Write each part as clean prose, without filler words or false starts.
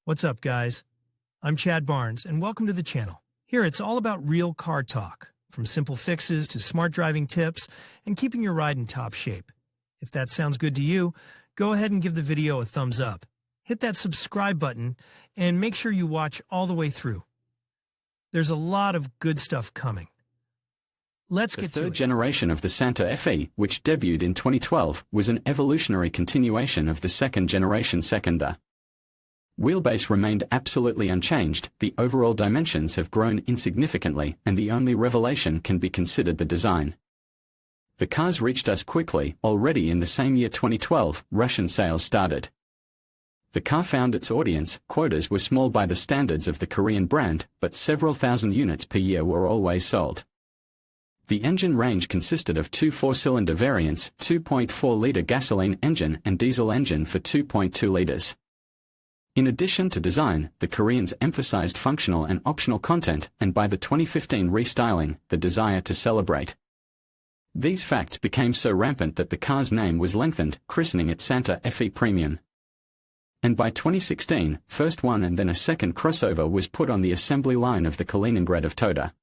What's up, guys? I'm Chad Barnes, and welcome to the channel. Here, it's all about real car talk, from simple fixes to smart driving tips and keeping your ride in top shape. If that sounds good to you, go ahead and give the video a thumbs up. Hit that subscribe button, and make sure you watch all the way through. There's a lot of good stuff coming. Let's get to it. The third generation of the Santa Fe, which debuted in 2012, was an evolutionary continuation of the second generation Secunda. Wheelbase remained absolutely unchanged, the overall dimensions have grown insignificantly, and the only revelation can be considered the design. The cars reached us quickly. Already in the same year 2012, Russian sales started. The car found its audience. Quotas were small by the standards of the Korean brand, but several thousand units per year were always sold. The engine range consisted of two 4-cylinder variants, 2.4-liter gasoline engine and diesel engine for 2.2 liters. In addition to design, the Koreans emphasized functional and optional content, and by the 2015 restyling, the desire to celebrate. These facts became so rampant that the car's name was lengthened, christening it Santa Fe Premium. And by 2016, first one and then a second crossover was put on the assembly line of the Kaliningrad of Toyota.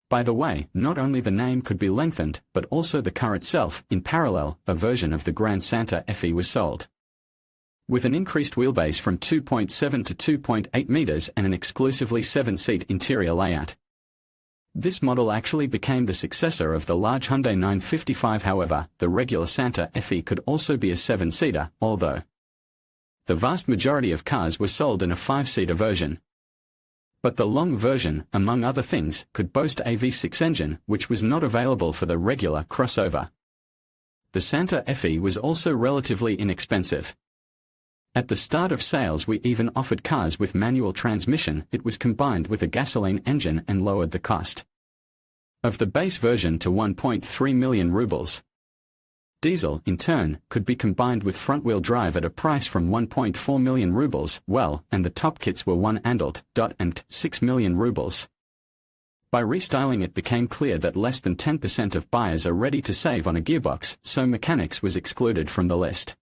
By the way, not only the name could be lengthened, but also the car itself. In parallel, a version of the Grand Santa Fe was sold. With an increased wheelbase from 2.7 to 2.8 meters and an exclusively 7-seat interior layout. This model actually became the successor of the large Hyundai 955. However, the regular Santa Fe could also be a 7-seater, although the vast majority of cars were sold in a 5-seater version. But the long version, among other things, could boast a V6 engine, which was not available for the regular crossover. The Santa Fe was also relatively inexpensive. At the start of sales, we even offered cars with manual transmission. It was combined with a gasoline engine and lowered the cost of the base version to 1.3 million rubles. Diesel, in turn, could be combined with front-wheel drive at a price from 1.4 million rubles, and the top kits were 6 million rubles. By restyling, it became clear that less than 10% of buyers are ready to save on a gearbox, so mechanics was excluded from the list.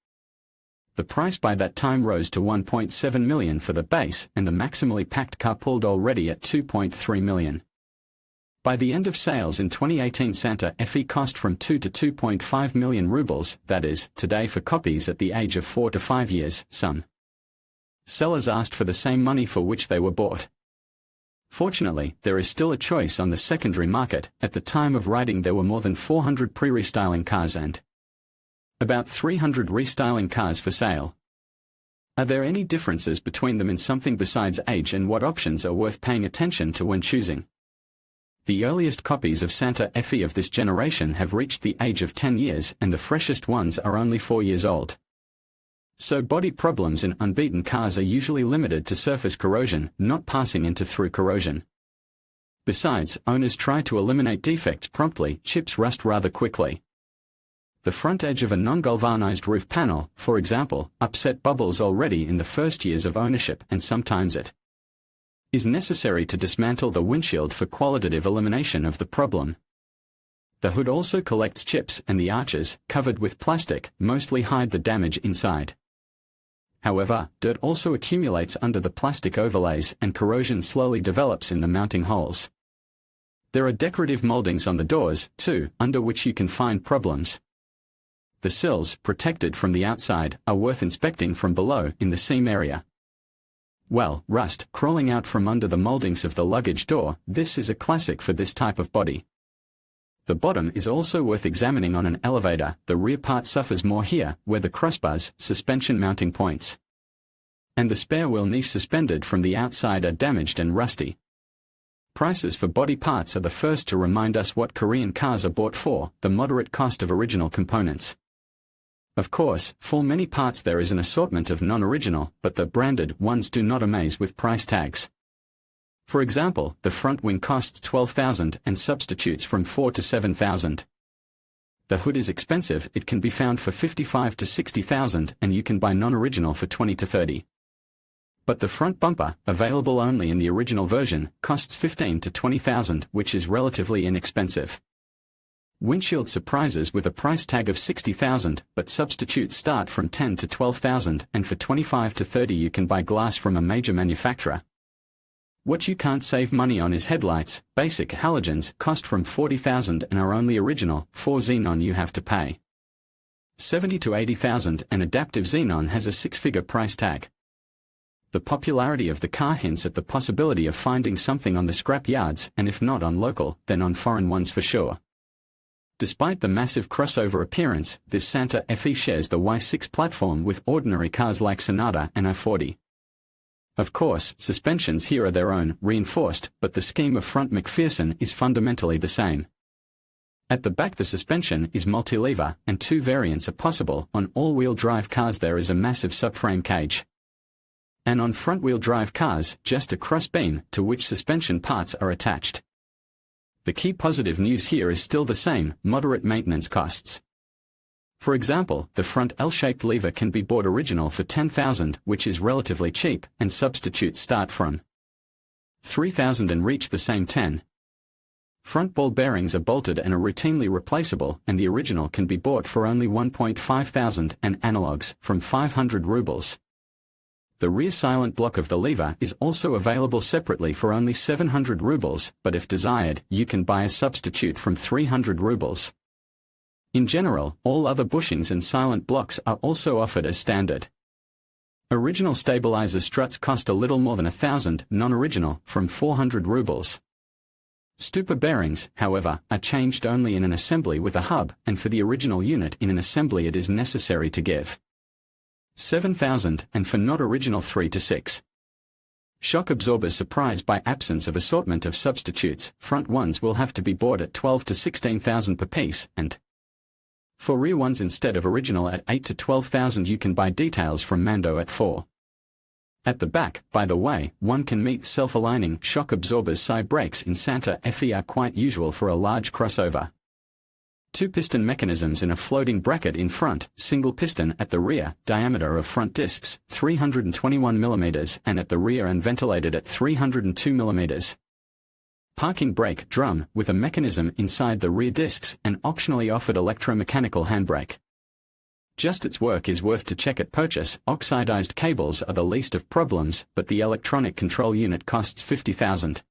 The price by that time rose to 1.7 million for the base, and the maximally packed car pulled already at 2.3 million. By the end of sales in 2018, Santa Fe cost from 2 to 2.5 million rubles, that is, today for copies at the age of 4 to 5 years. Some sellers asked for the same money for which they were bought. Fortunately, there is still a choice on the secondary market. At the time of writing, there were more than 400 pre-restyling cars and about 300 restyling cars for sale. Are there any differences between them in something besides age, and what options are worth paying attention to when choosing? The earliest copies of Santa Fe of this generation have reached the age of 10 years, and the freshest ones are only 4 years old. So body problems in unbeaten cars are usually limited to surface corrosion, not passing into through corrosion. Besides, owners try to eliminate defects promptly. Chips rust rather quickly. The front edge of a non-galvanized roof panel, for example, upset bubbles already in the first years of ownership, and sometimes it is necessary to dismantle the windshield for qualitative elimination of the problem. The hood also collects chips, and the arches, covered with plastic, mostly hide the damage inside. However, dirt also accumulates under the plastic overlays, and corrosion slowly develops in the mounting holes. There are decorative moldings on the doors, too, under which you can find problems. The sills, protected from the outside, are worth inspecting from below in the seam area. Rust crawling out from under the moldings of the luggage door. This is a classic for this type of body. The bottom is also worth examining on an elevator. The rear part suffers more here, where the crossbars, suspension mounting points, and the spare wheel niche suspended from the outside are damaged and rusty. Prices for body parts are the first to remind us what Korean cars are bought for: the moderate cost of original components. Of course, for many parts there is an assortment of non-original, but the branded ones do not amaze with price tags. For example, the front wing costs 12,000 and substitutes from 4 to 7,000. The hood is expensive. It can be found for 55 to 60,000, and you can buy non-original for 20 to 30. But the front bumper, available only in the original version, costs 15 to 20,000, which is relatively inexpensive. Windshield surprises with a price tag of 60,000, but substitutes start from 10 to 12,000, and for 25 to 30 you can buy glass from a major manufacturer. What you can't save money on is headlights. Basic halogens cost from 40,000 and are only original. For xenon you have to pay 70 to 80,000, and adaptive xenon has a six-figure price tag. The popularity of the car hints at the possibility of finding something on the scrap yards, and if not on local, then on foreign ones for sure. Despite the massive crossover appearance, this Santa Fe shares the Y6 platform with ordinary cars like Sonata and i40. Of course, suspensions here are their own, reinforced, but the scheme of front McPherson is fundamentally the same. At the back the suspension is multi-lever, and two variants are possible. On all-wheel drive cars there is a massive subframe cage. And on front-wheel drive cars, just a crossbeam, to which suspension parts are attached. The key positive news here is still the same: moderate maintenance costs. For example, the front L-shaped lever can be bought original for 10,000, which is relatively cheap, and substitutes start from 3,000 and reach the same 10. Front ball bearings are bolted and are routinely replaceable, and the original can be bought for only 1,500, and analogs from 500 rubles. The rear silent block of the lever is also available separately for only 700 rubles, but if desired, you can buy a substitute from 300 rubles. In general, all other bushings and silent blocks are also offered as standard. Original stabilizer struts cost a little more than 1,000, non-original, from 400 rubles. Stupor bearings, however, are changed only in an assembly with a hub, and for the original unit in an assembly it is necessary to give 7,000, and for not original 3 to 6. Shock absorbers surprise by absence of assortment of substitutes. Front ones will have to be bought at 12 to 16,000 per piece, and for rear ones instead of original at 8 to 12,000 you can buy details from Mando at 4. At the back, by the way, one can meet self-aligning shock absorbers. Side brakes in Santa Fe are quite usual for a large crossover. Two piston mechanisms in a floating bracket in front, single piston at the rear, diameter of front discs 321 mm, and at the rear and ventilated at 302 mm. Parking brake drum with a mechanism inside the rear discs, and optionally offered electromechanical handbrake. Just its work is worth to check at purchase. Oxidized cables are the least of problems, but the electronic control unit costs 50,000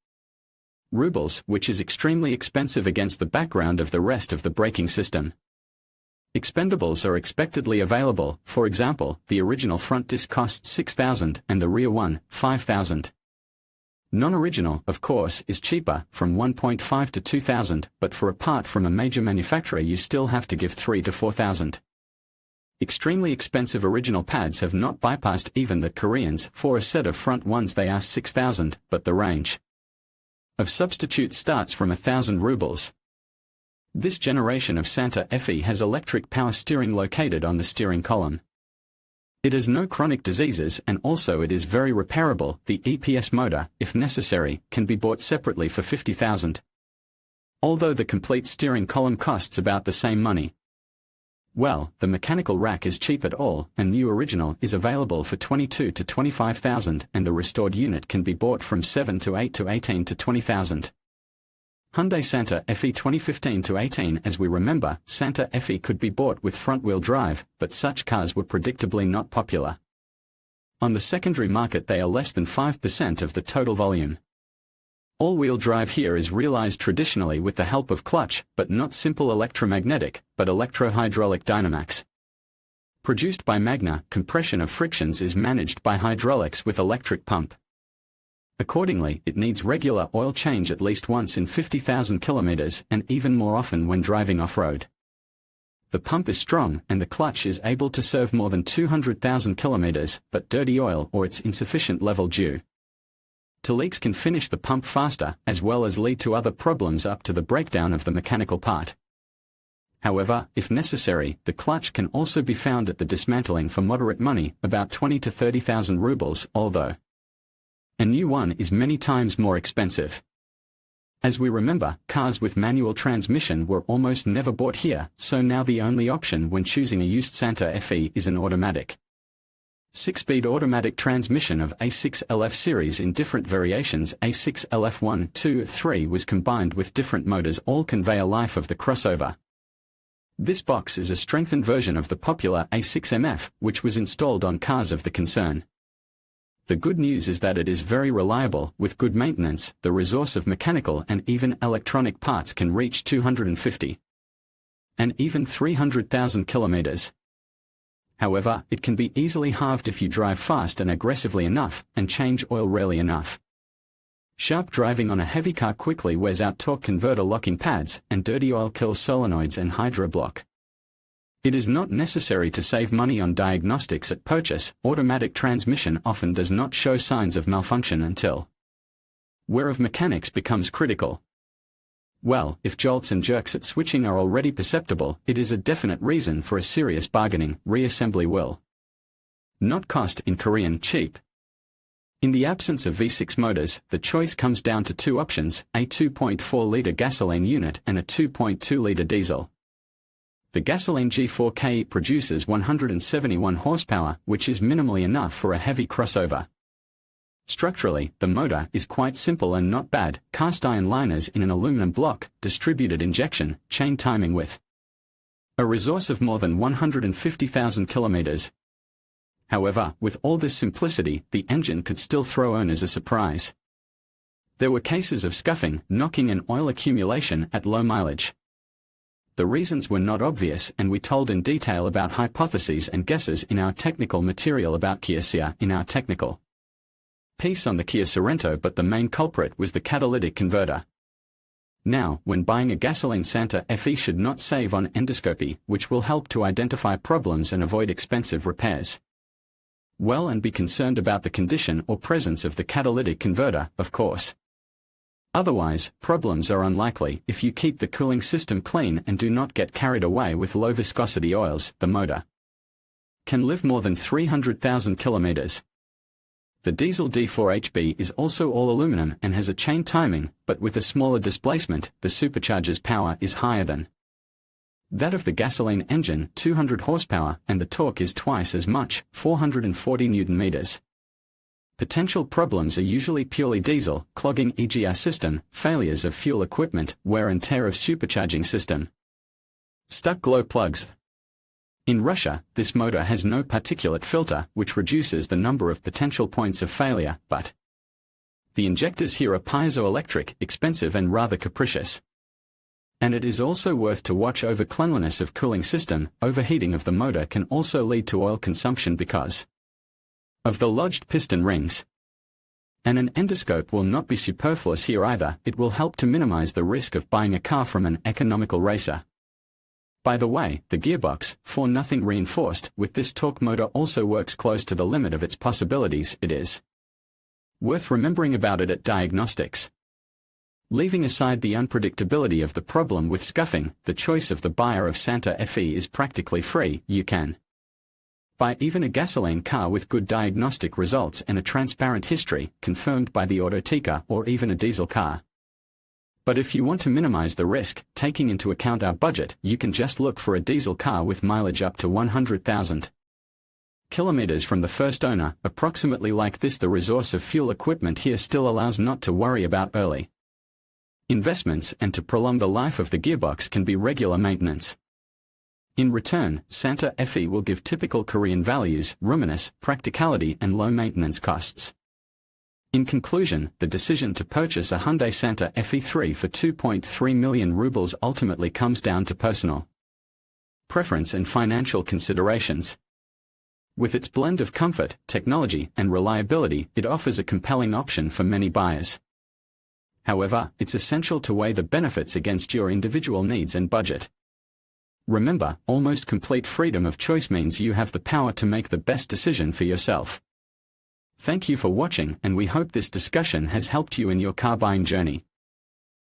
rubles, which is extremely expensive against the background of the rest of the braking system. Expendables are expectedly available. For example, the original front disc costs 6,000 and the rear one, 5,000. Non-original, of course, is cheaper, from 1.5 to 2,000, but for a part from a major manufacturer you still have to give 3 to 4,000. Extremely expensive original pads have not bypassed even the Koreans. For a set of front ones they ask 6,000, but the range of substitutes starts from 1,000 rubles. This generation of Santa Fe has electric power steering located on the steering column. It has no chronic diseases, and also it is very repairable. The EPS motor, if necessary, can be bought separately for 50,000. Although the complete steering column costs about the same money. Well, the mechanical rack is cheap at all, and new original is available for 22 to 25,000, and the restored unit can be bought from 7 to 8 to 18 to 20,000. Hyundai Santa Fe 2015 to 18. As we remember, Santa Fe could be bought with front-wheel drive, but such cars were predictably not popular. On the secondary market they are less than 5% of the total volume. All-wheel drive here is realized traditionally with the help of clutch, but not simple electromagnetic, but electro-hydraulic dynamics. Produced by Magna, compression of frictions is managed by hydraulics with electric pump. Accordingly, it needs regular oil change at least once in 50,000 kilometers, and even more often when driving off-road. The pump is strong, and the clutch is able to serve more than 200,000 kilometers, but dirty oil or its insufficient level due to leaks can finish the pump faster, as well as lead to other problems up to the breakdown of the mechanical part. However, if necessary, the clutch can also be found at the dismantling for moderate money, about 20 to 30,000 rubles, although a new one is many times more expensive. As we remember, cars with manual transmission were almost never bought here, so now the only option when choosing a used Santa Fe is an automatic. 6-speed automatic transmission of A6LF series in different variations. A6LF 1, 2, 3 was combined with different motors, all convey a life of the crossover. This box is a strengthened version of the popular A6MF, which was installed on cars of the concern. The good news is that it is very reliable. With good maintenance, the resource of mechanical and even electronic parts can reach 250 and even 300,000 kilometers. However, it can be easily halved if you drive fast and aggressively enough, and change oil rarely enough. Sharp driving on a heavy car quickly wears out torque converter locking pads, and dirty oil kills solenoids and hydro block. It is not necessary to save money on diagnostics at purchase. Automatic transmission often does not show signs of malfunction until wear of mechanics becomes critical. Well, if jolts and jerks at switching are already perceptible, it is a definite reason for a serious bargaining. Reassembly will not cost in Korean cheap. In the absence of V6 motors, the choice comes down to two options, a 2.4-liter gasoline unit and a 2.2-liter diesel. The gasoline G4K produces 171 horsepower, which is minimally enough for a heavy crossover. Structurally, the motor is quite simple and not bad, cast iron liners in an aluminum block, distributed injection, chain timing with a resource of more than 150,000 kilometers. However, with all this simplicity, the engine could still throw owners a surprise. There were cases of scuffing, knocking and oil accumulation at low mileage. The reasons were not obvious, and we told in detail about hypotheses and guesses in our technical material about Kia Ceea in our technical piece on the Kia Sorento, but the main culprit was the catalytic converter. Now, when buying a gasoline Santa Fe should not save on endoscopy, which will help to identify problems and avoid expensive repairs. Well, and be concerned about the condition or presence of the catalytic converter, of course. Otherwise, problems are unlikely if you keep the cooling system clean and do not get carried away with low viscosity oils. The motor can live more than 300,000 kilometers. The diesel D4HB is also all aluminum and has a chain timing, but with a smaller displacement, the supercharger's power is higher than that of the gasoline engine, 200 horsepower, and the torque is twice as much, 440 Nm. Potential problems are usually purely diesel, clogging EGR system, failures of fuel equipment, wear and tear of supercharging system, stuck glow plugs. In Russia, this motor has no particulate filter, which reduces the number of potential points of failure, but the injectors here are piezoelectric, expensive and rather capricious. And it is also worth to watch over cleanliness of cooling system. Overheating of the motor can also lead to oil consumption because of the lodged piston rings. And an endoscope will not be superfluous here either. It will help to minimize the risk of buying a car from an economical racer. By the way, the gearbox, 4-0 reinforced, with this torque motor also works close to the limit of its possibilities. It is worth remembering about it at diagnostics. Leaving aside the unpredictability of the problem with scuffing, the choice of the buyer of Santa Fe is practically free. You can buy even a gasoline car with good diagnostic results and a transparent history, confirmed by the Autoteca, or even a diesel car. But if you want to minimize the risk, taking into account our budget, you can just look for a diesel car with mileage up to 100,000 kilometers from the first owner, approximately like this. The resource of fuel equipment here still allows not to worry about early investments, and to prolong the life of the gearbox can be regular maintenance. In return, Santa Fe will give typical Korean values, roominess, practicality and low maintenance costs. In conclusion, the decision to purchase a Hyundai Santa Fe III for 2.3 million rubles ultimately comes down to personal preference and financial considerations. With its blend of comfort, technology, and reliability, it offers a compelling option for many buyers. However, it's essential to weigh the benefits against your individual needs and budget. Remember, almost complete freedom of choice means you have the power to make the best decision for yourself. Thank you for watching, and we hope this discussion has helped you in your car buying journey.